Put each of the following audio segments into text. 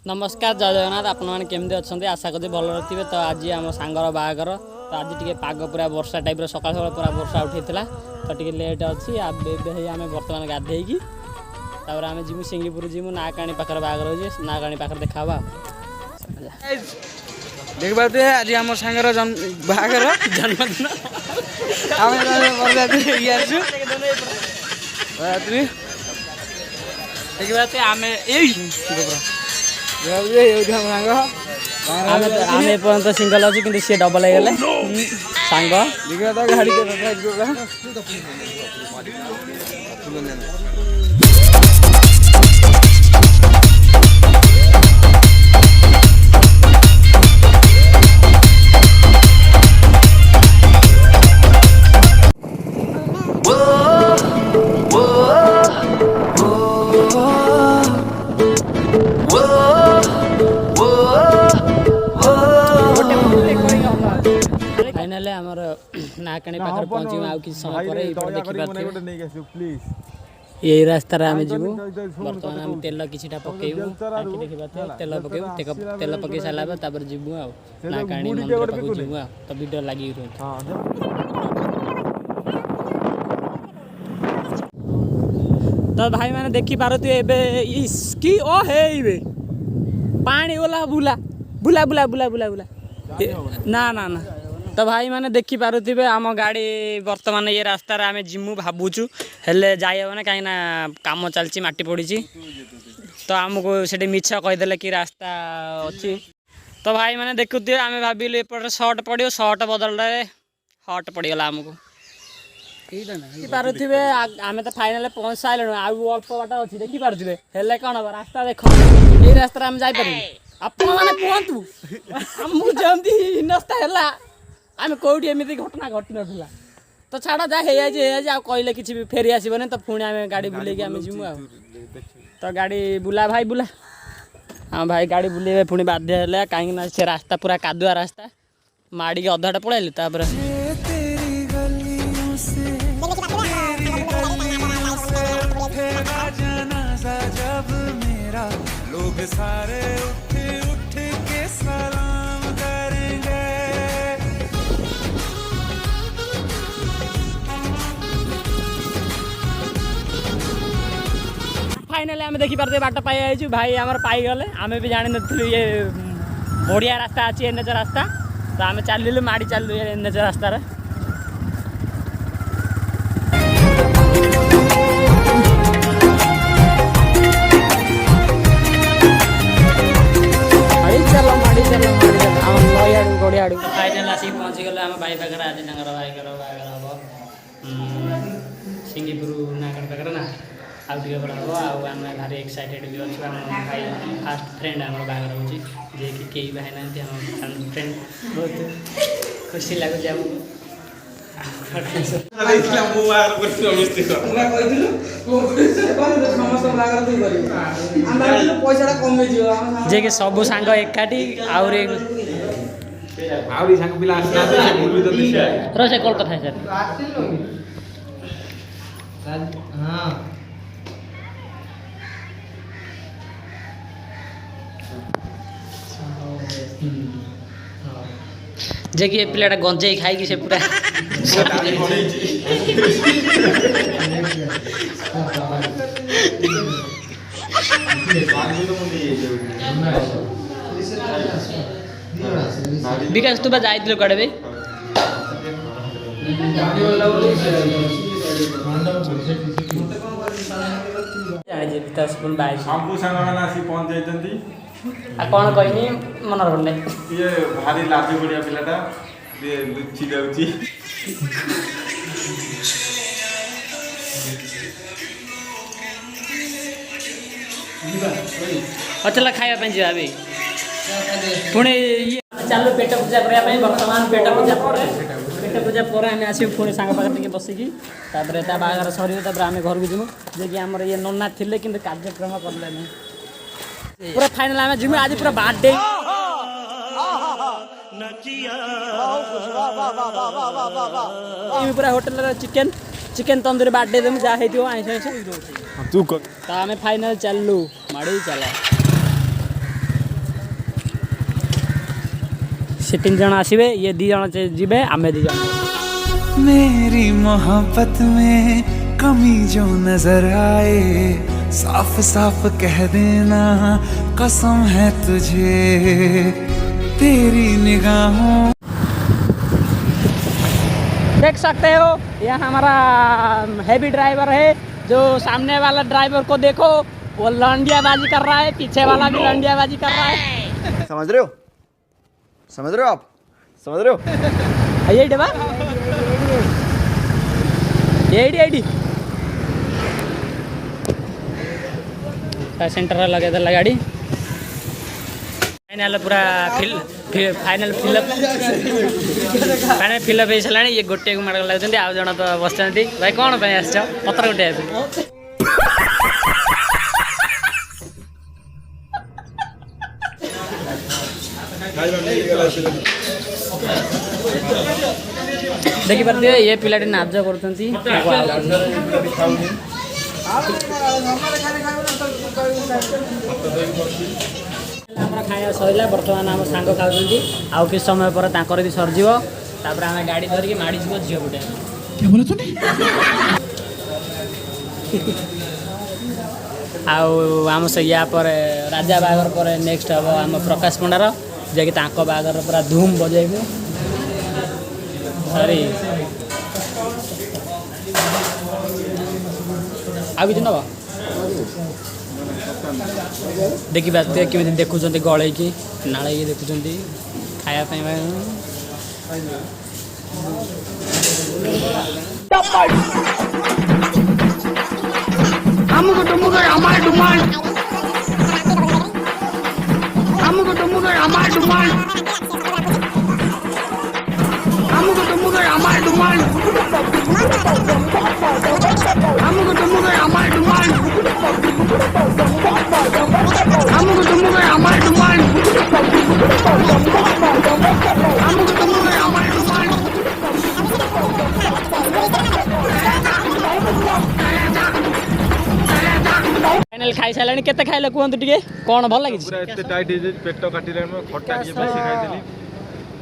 नमस्कार जय जगन्नाथ आपमि अच्छा आशा करते भल रही तो आज आम सांगर बाहागर तो आज टी पाग पूरा वर्षा टाइप सका सका पूरा वर्षा उठेला तो टी लेट अच्छी आम बर्तमान गाधेकी आम जीमु सिंगीपुर जीमु नाकाणी पाखे बाहागर हो नाकाणी पाखे देखा देख पाते आज आम सांगर बाहागर जन्मदिन देखते आम आम पर्यटन सिंगल अच्छी कि सी डबल हो गले सांग गाड़ी फाइनाल आमर नाकाणी पाखे पहुँचू आउ कि समय पर देखिए यही रास्तार आम जीवु बर्तमान आम तेल किछटा पकेबू देखा तेल पकेबू तेल पकई सारा जीवु आ नाकाणी मंदिर पाक जीवु तो वीडियो लगी तो भाई मैंने देखी पारे कि ओ हे पानी ओला बुला बुला बुला बुला बुला बुला ना ना ना तो भाई मैंने देखी पारे आम गाड़ी बर्तमान ये रास्ता आम जिमु भावुचु हेले जाए ना कहीं काम चलती माटी पड़ी तो आमको से मिछ कहीदे कि रास्ता अच्छी तो भाई मैंने देखुए आम भाविलु एपटे सर्ट पड़ो सर्ट बदल हट पड़गला आमको पारे आम तो फाइनाल पहुँच सारे आउ अल्प बाट अच्छी देखी पारे हेले कौन हम रास्ता देख ये रास्ता आम जापर आपण मैंने कहतु मुझे हिनस्ता है आम कौटी एमती घटना घटी ना तो छाड़ जहाँ कहले कि फेरी आसबन तो पुणी आम गाड़ी बुले आम जीमु आ तो गाड़ी बुला भाई बुला हाँ भाई गाड़ी बुले पुणी बाध्य है कहीं से रास्ता पूरा कादुआ रास्ता माड़ी के अधाटा पलैली लोग सारे उठ उठ के सलाम करेंगे। फाइनली आम देखी पारे बाट पाई भाई आमर पाई गले आम भी जानी नु ये बढ़िया रास्ता अच्छी एनएच रास्ता तो आम चलू माड़ी चलू एनएच रास्तार फाइनाल आसिक पहुँची गले आम भाई पाखे आज भाई बाहर हम सिंगीपुर नाकाणी पाखे ना आउ टे बड़ा हम आम भारी एक्साइटेड भी अच्छे आम भाई फास्ट फ्रेंड आम बाहर हो कई बाहर ना फ्रेंड बहुत खुशी लगुच जे कि सब सांग एकाठी सांग पिला से कल कथा सर जे कि पिलाटा गंजेई खाई से पूरा विकास तू जाइल कड़े भाई कौन कहनी मन पड़े ये भारी लाज बढ़िया पिलाटा लुचि जाऊँगी अच्छा खाया जा भाई पुणे चलो पेट पूजा करने बर्तमान पेट पूजा पर आम आस पुणी सांग पाखे बसिकी बाहर सर आम घर को जीमु जे कि आमर ये नना थिले कि कार्यक्रम करले पूरा फाइनल आम जीमु आज पूरा बर्थडे पूरा hotel chicken chicken tandoori birthday देमु जा हेतियो आइस आइस तू आम फाइनल चलू माड़ी चला से 3 जन आसबे ये 2 जन जीवे आमे 2 जन। मेरी मोहब्बत में कमी जो नजर आए साफ साफ कह देना कसम है तुझे तेरी निगाहों। देख सकते हो यह हमारा हैवी ड्राइवर है। जो सामने वाला ड्राइवर को देखो वो लंडियाबाजी कर रहा है, पीछे वाला भी लंडियाबाजी कर रहा है। समझ रहे हो आप समझ रहे हो। यही डबा यही सेंटर लगे था गाड़ी फाइनल पूरा फाइनल फिलअप हो सारा। ये गोटे को माड़ लगे आउ जन तो बस भाई कौन आस पत्र गोटे देखी पारे ये पिलाटी नाच कर खाया सैला बर्तमान आम सांग खाऊँ आउ कि समय पर ताकर भी सरजिव तापर आम गाड़ी धरिकी माड़ी जीव झील गुटे आम से या पर राजा बागर पर नेक्स्ट हम आम प्रकाश पंडार जे बागर पूरा धूम बजेबू सरी आ कि नब देखी पारे केमी देखुं गल की नाल देखुं खायापी फाइनल खाई सारे केते खाइले कहतु टे कौन भल लगे पूरा एते टाइट हे पेट काटिले खट्टा के बेसी खाइदेली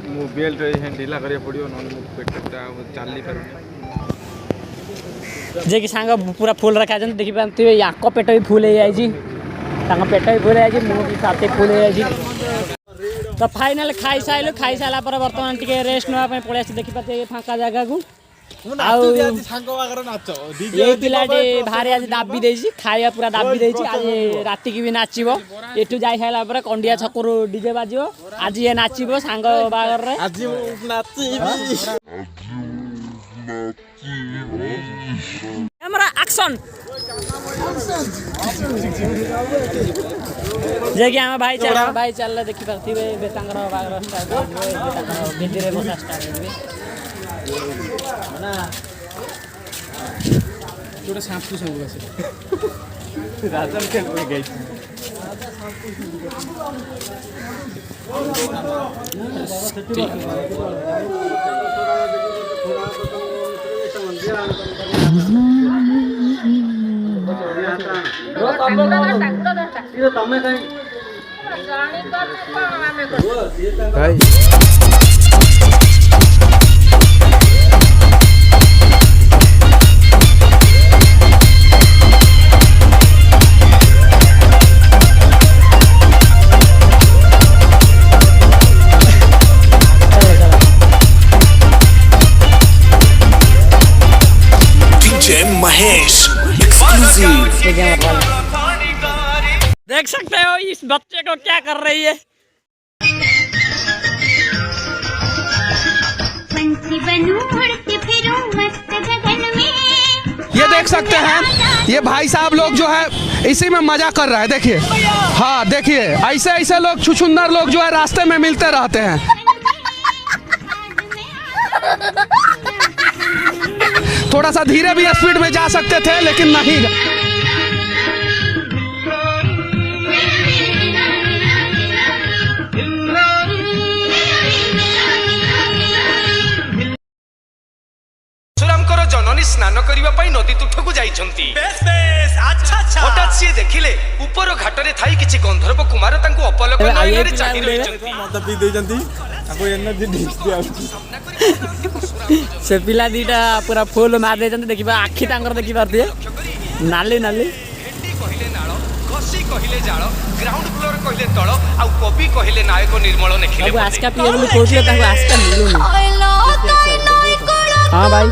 मु बेल्ट ढिला करिया पड़ियो न पेटटा चाली पारुनी जे कि सांग पूरा फुल रखा देखी पाते याक पेट भी फुल हो जाए पेट भी फुल हो जाए मुझे साथी फुल हो जाए। तो फाइनल खाई सारा पर बर्तमान टे रेस्ट नापी पलि आस देखी पाते फाँका जगह को ये पिलाटी भारी आज दाबी देछि खाया पूरा दाबी देछि आज राति की भी नाचिबो एठू जाई खाइला पर कंडिया छकरू डीजे बाजिबो आज ये नाचिबो सांग बागर रे आज नाचिबी कैमरा एक्शन जे कि हम भाई चल देखि पाथिबे बेतांगर बागर स्टार्ट बेतांगर बिदिरे बसा स्टार्ट होबे ना जोटा सांपू सब आसे राजन के गई देख सकते हो इस बच्चे को क्या कर रही है। ये देख सकते हैं ये भाई साहब लोग जो है इसी में मजा कर रहा है। देखिए हाँ देखिए ऐसे ऐसे लोग छुछुंदर लोग जो है रास्ते में मिलते रहते हैं। थोड़ा सा धीरे भी स्पीड में जा सकते थे लेकिन नहीं। जननी स्नान करने नदी तुठक जाइछंती। हठात सी देखिले ऊपर घाटरे थाई किछि गंधर्व କୁମାର ତାଙ୍କୁ ଅପଲକ ଏବେ ନୟନରେ ପିଲା ଚାହିଁ ଉଡେଇବେ। ରହିଛନ୍ତି। ମଦ ପିଇ ଦେଇଛନ୍ତି ତାକୁ ଏନର୍ଜି ଡ୍ରିଙ୍କ୍ସ ଦିଆହଉଛି। ସେ ପିଲା ଦିଟା ପୁରା ଫୁଲ ମାରି ଦେଇଛନ୍ତି ଦେଖିବା ଆଖି ତାଙ୍କର ଦେଖିପାରୁଥିବେ ନାଲି ନାଲି। ଭେଣ୍ଡି କହିଲେ ନାଳ, ଘଷି କହିଲେ ଜାଳ, ଗ୍ରାଉଣ୍ଡ ଫ୍ଲୋର କହିଲେ ତଳ, ଆଉ କବି କହିଲେ ନାୟକ ନିର୍ମଳ ଲେଖିଲେ ତାକୁ ପଦେ। ଆସ୍କା ପିଏ ବୋଲି କହୁଥିଲେ ତାକୁ ଆସ୍କା ମିଳୁନି। ହଁ ଭାଇ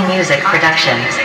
Music Productions.